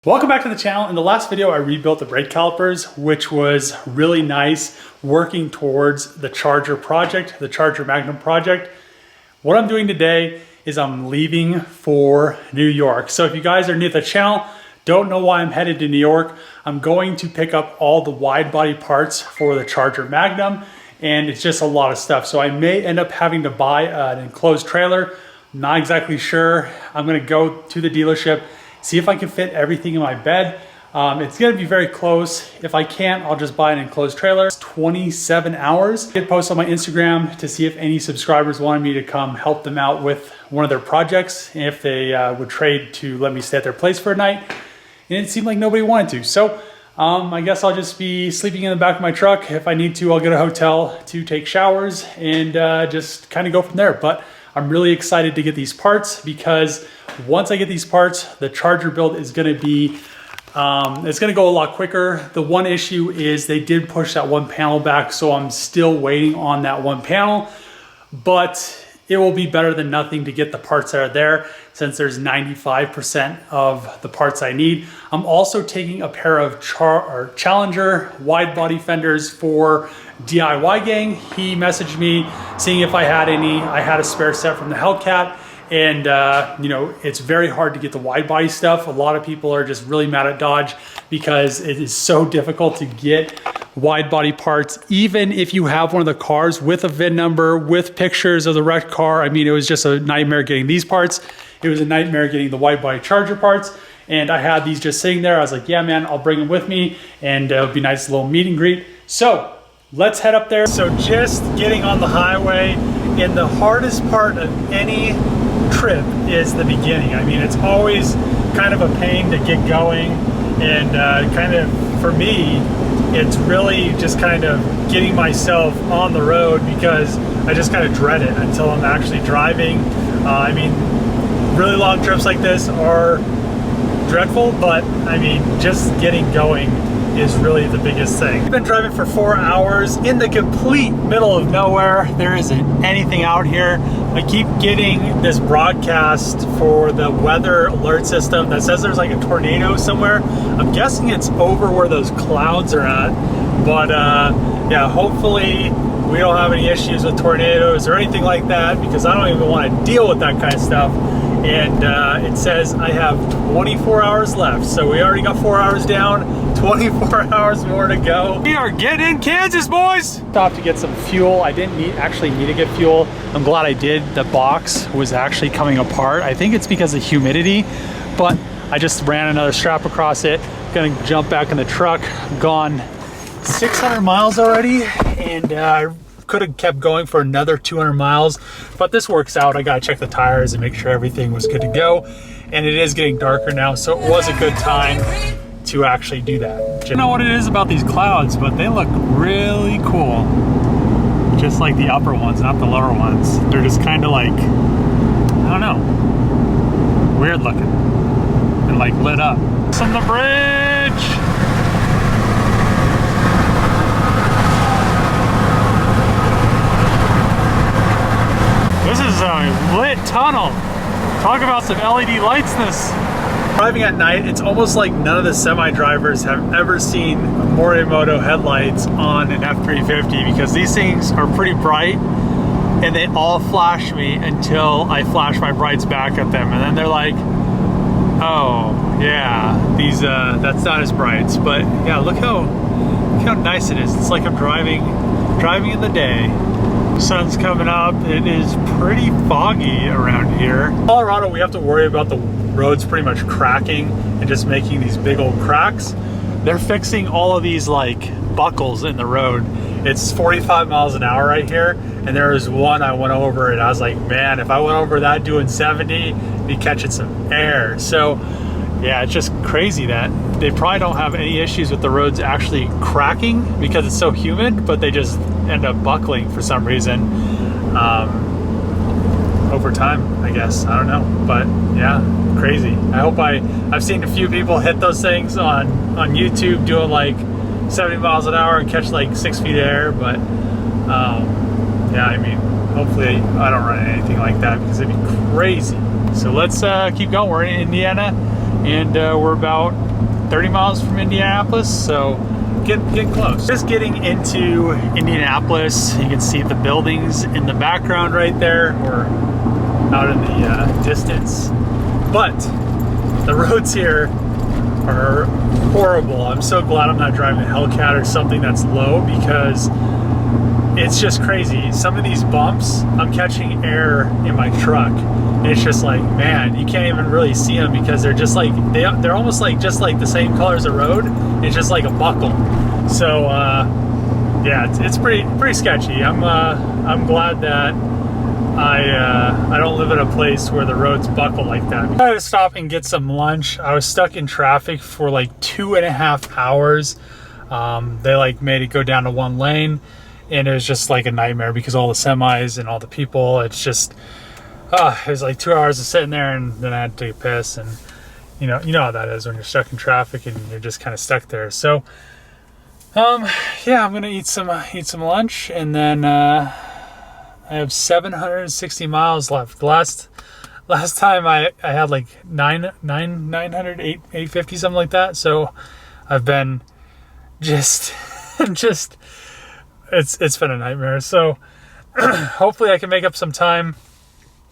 Welcome back to the channel. In the last video, I rebuilt the brake calipers, which was really nice, working towards the Charger project, the Charger Magnum project. What I'm doing today is I'm leaving for New York. So if you guys are new to the channel, don't know why I'm headed to New York, I'm going to pick up all the wide body parts for the Charger Magnum, and it's just a lot of stuff. So I may end up having to buy an enclosed trailer. I'm not exactly sure. I'm gonna go to the dealership, see if I can fit everything in my bed. It's gonna be very close. If I can't, I'll just buy an enclosed trailer. It's 27 hours. I did post on my Instagram to see if any subscribers wanted me to come help them out with one of their projects, if they would trade to let me stay at their place for a night. And it seemed like nobody wanted to. So I guess I'll just be sleeping in the back of my truck. If I need to, I'll get a hotel to take showers and just kind of go from there. But I'm really excited to get these parts because once I get these parts, the Charger build is gonna be, it's gonna go a lot quicker. The one issue is they did push that one panel back, so I'm still waiting on that one panel, but it will be better than nothing to get the parts that are there since there's 95% of the parts I need. I'm also taking a pair of Challenger wide body fenders for DIY gang. He messaged me seeing if I had any. I had a spare set from the Hellcat. And you know, it's very hard to get the wide body stuff. A lot of people are just really mad at Dodge because it is so difficult to get wide body parts. Even if you have one of the cars with a VIN number, with pictures of the wrecked car, I mean, it was just a nightmare getting these parts. It was a nightmare getting the wide body Charger parts. And I had these just sitting there. I was like, yeah, man, I'll bring them with me. And it'll be a nice little meet and greet. So let's head up there. So just getting on the highway, and the hardest part of any trip is the beginning. I mean, it's always kind of a pain to get going, and kind of for me, it's really just kind of getting myself on the road because I just kind of dread it until I'm actually driving. I mean, really long trips like this are dreadful, but I mean, just getting going is really the biggest thing. I've been driving for 4 hours in the complete middle of nowhere. There isn't anything out here. I keep getting this broadcast for the weather alert system that says there's like a tornado somewhere. I'm guessing it's over where those clouds are at, but yeah, hopefully we don't have any issues with tornadoes or anything like that because I don't even want to deal with that kind of stuff. And it says I have 24 hours left. So we already got 4 hours down, 24 hours more to go. We are getting in Kansas, boys. Stopped to get some fuel. I didn't actually need to get fuel. I'm glad I did. The box was actually coming apart. I think it's because of humidity, but I just ran another strap across it. Gonna jump back in the truck. Gone 600 miles already, and could have kept going for another 200 miles, but this works out. I gotta check the tires and make sure everything was good to go. And it is getting darker now, so it was a good time to actually do that. I don't know what it is about these clouds, but they look really cool. Just like the upper ones, not the lower ones. They're just kind of like, I don't know, weird looking and like lit up. It's on the bridge. This is a lit tunnel. Talk about some LED lightsness. Driving at night, it's almost like none of the semi-drivers have ever seen Morimoto headlights on an F350 because these things are pretty bright and they all flash me until I flash my brights back at them. And then they're like, oh yeah, these that's not as bright. But yeah, look how nice it is. It's like I'm driving in the day. Sun's coming up. It is pretty foggy around here. In Colorado, we have to worry about the roads pretty much cracking and just making these big old cracks. They're fixing all of these like buckles in the road. It's 45 miles an hour right here, and there was one I went over and I was like, man, if I went over that doing 70, be catching some air. So yeah, it's just crazy that they probably don't have any issues with the roads actually cracking because it's so humid, but they just end up buckling for some reason over time, I guess. I don't know, but yeah, crazy. I hope I've seen a few people hit those things on YouTube doing like 70 miles an hour and catch like 6 feet of air, but yeah, I mean, hopefully I don't run anything like that because it'd be crazy. So let's keep going. We're in Indiana. and we're about 30 miles from Indianapolis, so get close. Just getting into Indianapolis, you can see the buildings in the background right there, or out in the distance. But the roads here are horrible. I'm so glad I'm not driving a Hellcat or something that's low, because it's just crazy. Some of these bumps, I'm catching air in my truck. And it's just like, man, you can't even really see them, because they're just like, they're almost like just like the same color as the road. It's just like a buckle. So yeah, it's pretty sketchy. I'm glad that I don't live in a place where the roads buckle like that. I had to stop and get some lunch. I was stuck in traffic for like 2.5 hours. They like made it go down to one lane, and it was just like a nightmare because all the semis and all the people. It's just, it was like 2 hours of sitting there, and then I had to take a piss. And you know how that is when you're stuck in traffic and you're just kind of stuck there. So yeah, I'm gonna eat some lunch, and then I have 760 miles left. Last time I had like 900, 850, something like that. So I've been just it's been a nightmare. So hopefully I can make up some time.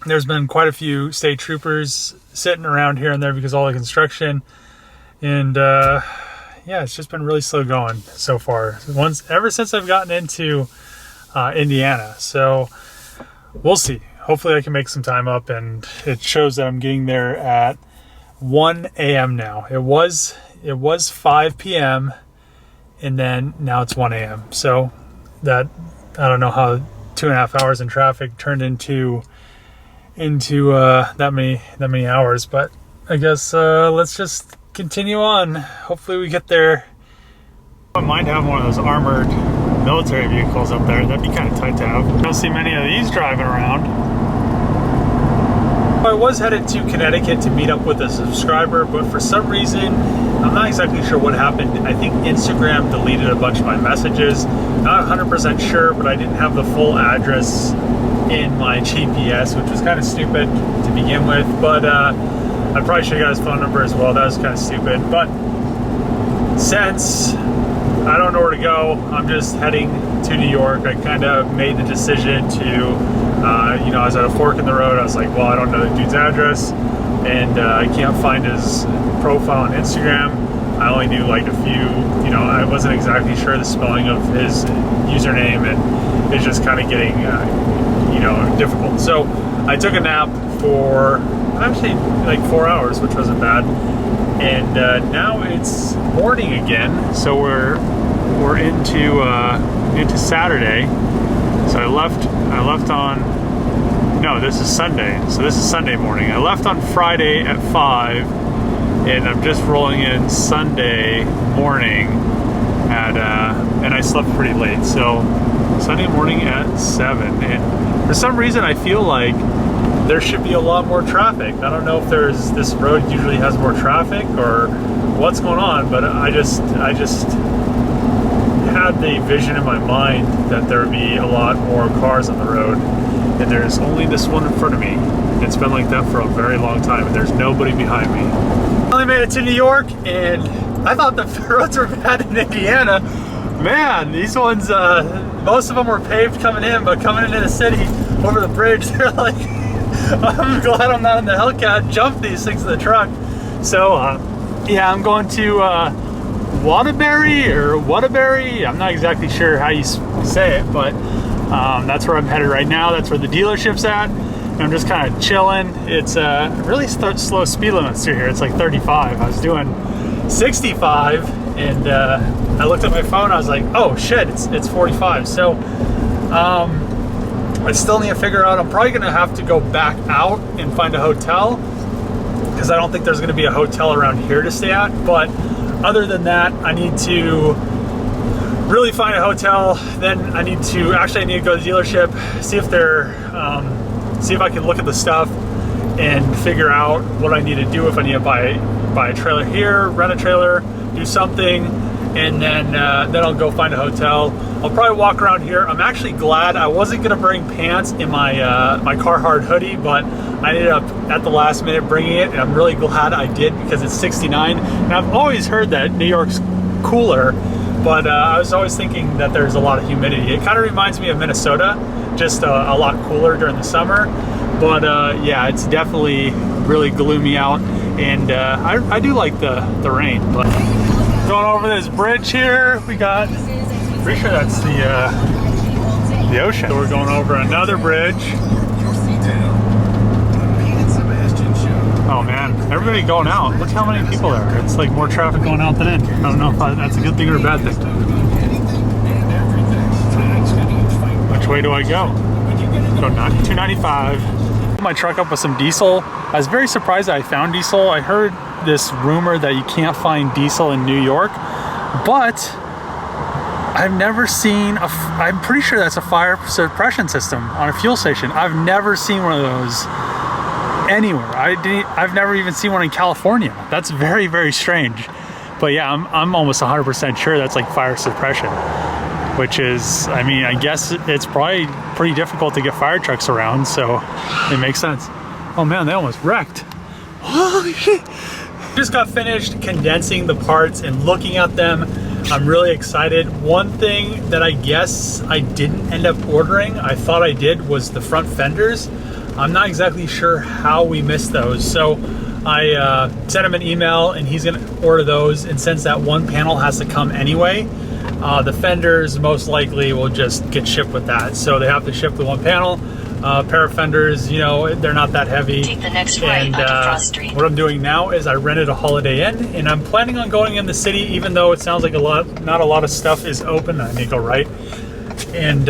There's been quite a few state troopers sitting around here and there because of all the construction, and yeah, it's just been really slow going so far. Ever since I've gotten into Indiana. So we'll see. Hopefully I can make some time up, and it shows that I'm getting there at 1 a.m. now. It was 5 p.m. and then now it's 1 a.m. So that, I don't know how 2.5 hours in traffic turned into that many hours, but I guess let's just continue on. Hopefully we get there. I might have one of those armored military vehicles up there. That'd be kind of tight to have. Don't see many of these driving around. I was headed to Connecticut to meet up with a subscriber, but for some reason, I'm not exactly sure what happened. I think Instagram deleted a bunch of my messages. Not 100% sure, but I didn't have the full address in my GPS, which was kind of stupid to begin with. But I probably should have got his phone number as well. That was kind of stupid. But since I don't know where to go, I'm just heading to New York. I kind of made the decision to, you know, I was at a fork in the road. I was like, well, I don't know the dude's address, and I can't find his profile on Instagram. I only knew like a few, you know, I wasn't exactly sure the spelling of his username, and it's just kind of getting, you know, difficult. So I took a nap for actually like 4 hours, which wasn't bad. And now it's morning again, so we're into Saturday. So I left on, no, this is Sunday. So this is Sunday morning. I left on Friday at 5, and I'm just rolling in Sunday morning at and I slept pretty late. So Sunday morning at 7, and for some reason I feel like there should be a lot more traffic. I don't know if this road usually has more traffic or what's going on, but I just had the vision in my mind that there would be a lot more cars on the road, and there's only this one in front of me. It's been like that for a very long time, and there's nobody behind me. I only made it to New York, and I thought the roads were bad in Indiana. Man, these ones, most of them were paved coming in, but coming into the city over the bridge, they're like, I'm glad I'm not in the Hellcat, jump these things in the truck. So yeah, I'm going to Waterbury. I'm not exactly sure how you say it, but that's where I'm headed right now. That's where the dealership's at, and I'm just kind of chilling. It's really slow speed limits through here. It's like 35. I was doing 65, and I looked at my phone. I was like, oh shit, it's 45. So I still need to figure out, I'm probably gonna have to go back out and find a hotel, because I don't think there's gonna be a hotel around here to stay at. But other than that, I need to really find a hotel. Then I need to go to the dealership, see if see if I can look at the stuff and figure out what I need to do, if I need to buy a trailer here, rent a trailer, do something, and then I'll go find a hotel. I'll probably walk around here. I'm actually glad I wasn't gonna bring pants in my my Carhartt hoodie, but I ended up at the last minute bringing it, and I'm really glad I did, because it's 69. And I've always heard that New York's cooler, but I was always thinking that there's a lot of humidity. It kind of reminds me of Minnesota, just a lot cooler during the summer. But yeah, it's definitely really gloomy out, and I do like the rain. But going over this bridge here, we got, pretty sure that's the ocean. So we're going over another bridge. Oh man, everybody going out. Look how many people there are. It's like more traffic going out than in. I don't know if that's a good thing or a bad thing. Which way do I go? Go 295. My truck up with some diesel. I was very surprised that I found diesel. I heard this rumor that you can't find diesel in New York, but I've never seen I'm pretty sure that's a fire suppression system on a fuel station. I've never seen one of those anywhere. I've never even seen one in California. That's very, very strange. But yeah, I'm almost 100% sure that's like fire suppression, which is, I mean, I guess it's probably pretty difficult to get fire trucks around, so it makes sense. Oh man, they almost wrecked. Holy shit. Just got finished condensing the parts and looking at them. I'm really excited. One thing that I guess I didn't end up ordering, I thought I did, was the front fenders. I'm not exactly sure how we missed those. So I sent him an email and he's gonna order those. And since that one panel has to come anyway, the fenders most likely will just get shipped with that. So they have to ship the one panel. Pair of fenders, you know, they're not that heavy. Take the next right onto Frost Street. What I'm doing now is I rented a Holiday Inn, and I'm planning on going in the city, even though it sounds like not a lot of stuff is open. I need to go right and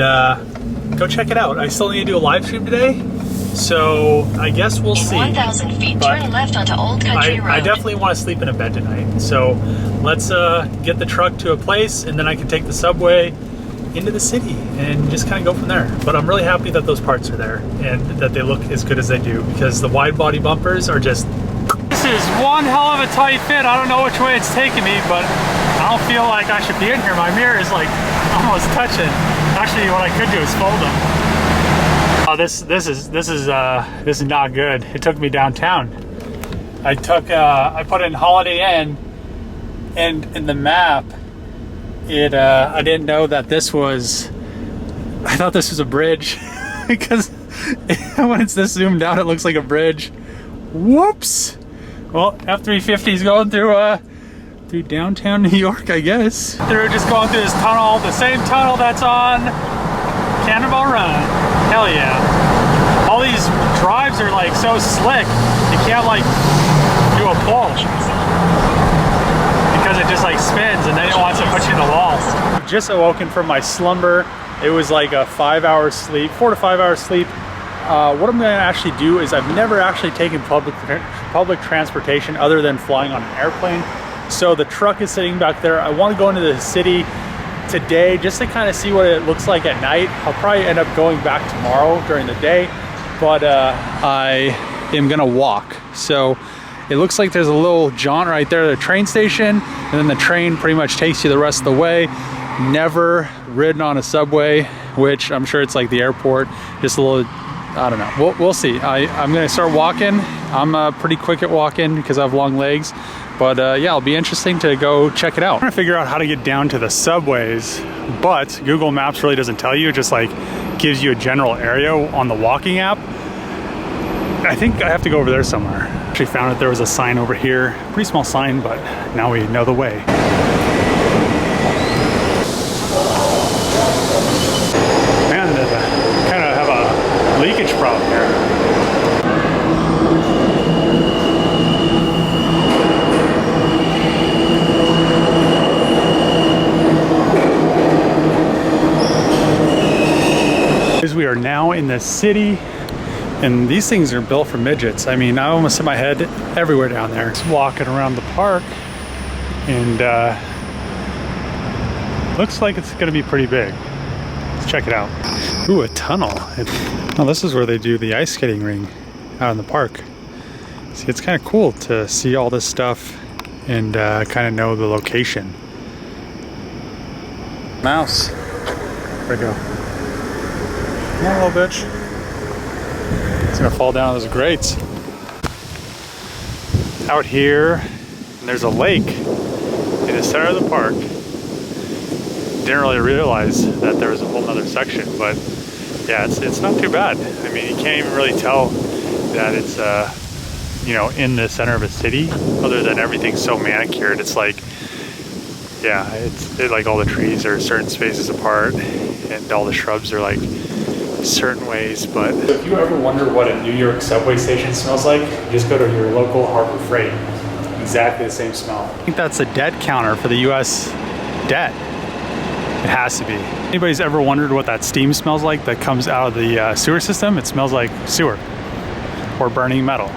go check it out. I still need to do a live stream today, so I guess we'll see. 1,000 feet, turn left onto Old Country Road. I definitely want to sleep in a bed tonight, so let's get the truck to a place, and then I can take the subway into the city and just kind of go from there. But I'm really happy that those parts are there and that they look as good as they do, because the wide body bumpers are just... This is one hell of a tight fit. I don't know which way it's taking me, but I don't feel like I should be in here. My mirror is like almost touching. Actually, what I could do is fold them. Oh, this is not good. It took me downtown. I put in Holiday Inn, and in the map, I didn't know that this was, I thought this was a bridge because when it's this zoomed out, it looks like a bridge. Whoops. Well, F-350 is going through downtown New York, I guess. They're just going through this tunnel, the same tunnel that's on Cannonball Run. Hell yeah. All these drives are like so slick, you can't like do a pull, because it just like spins and then it wants to put you in the wall. I've just awoken from my slumber. It was like a 4 to 5 hour sleep. What I'm going to actually do is I've never actually taken public transportation other than flying on an airplane. So the truck is sitting back there. I want to go into the city today just to kind of see what it looks like at night. I'll probably end up going back tomorrow during the day, but I am going to walk. So it looks like there's a little jaunt right there at the train station, and then the train pretty much takes you the rest of the way. Never ridden on a subway, which I'm sure it's like the airport, just a little, I don't know. We'll see. I'm gonna start walking. I'm pretty quick at walking because I have long legs, but yeah, it'll be interesting to go check it out. I'm trying to figure out how to get down to the subways, but Google Maps really doesn't tell you. It just like gives you a general area on the walking app. I think I have to go over there somewhere. Actually found that there was a sign over here, pretty small sign, but now we know the way. Man, they kind of have a leakage problem here. We are now in the city. And these things are built for midgets. I mean, I almost hit my head everywhere down there. Just walking around the park, and looks like it's gonna be pretty big. Let's check it out. Ooh, a tunnel. Oh, this is where they do the ice skating ring out in the park. See, it's kind of cool to see all this stuff and kind of know the location. Mouse. Where'd it go? Come on, little bitch. It's gonna fall down those grates. out here, and there's a lake in the center of the park. Didn't really realize that there was a whole nother section, but yeah, it's not too bad. I mean, you can't even really tell that it's you know, in the center of a city, other than everything's so manicured. It's like, yeah, it's like all the trees are certain spaces apart, and all the shrubs are like certain ways. But if you ever wonder what a New York subway station smells like, just go to your local Harbor Freight. Exactly the same smell. I think that's a debt counter for the US debt. It has to be. Anybody's ever wondered what that steam smells like that comes out of the sewer system? It smells like sewer or burning metal.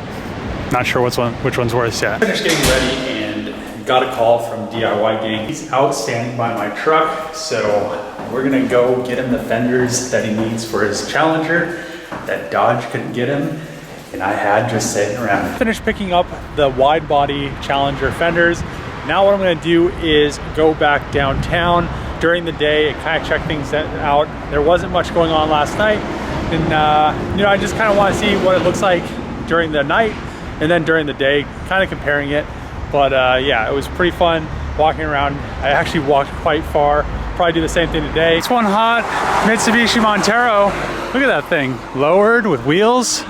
Not sure which one's worse yet. Finished getting ready and got a call from DIY Gang. He's out standing by my truck, so we're gonna go get him the fenders that he needs for his Challenger that Dodge couldn't get him, and I had just sitting around. Finished picking up the wide body Challenger fenders. Now what I'm gonna do is go back downtown during the day and kind of check things out. There wasn't much going on last night, and you know, I just kind of want to see what it looks like during the night and then during the day, kind of comparing it. But yeah, it was pretty fun walking around. I actually walked quite far. Probably do the same thing today. It's one hot Mitsubishi Montero. Look at that thing, lowered with wheels.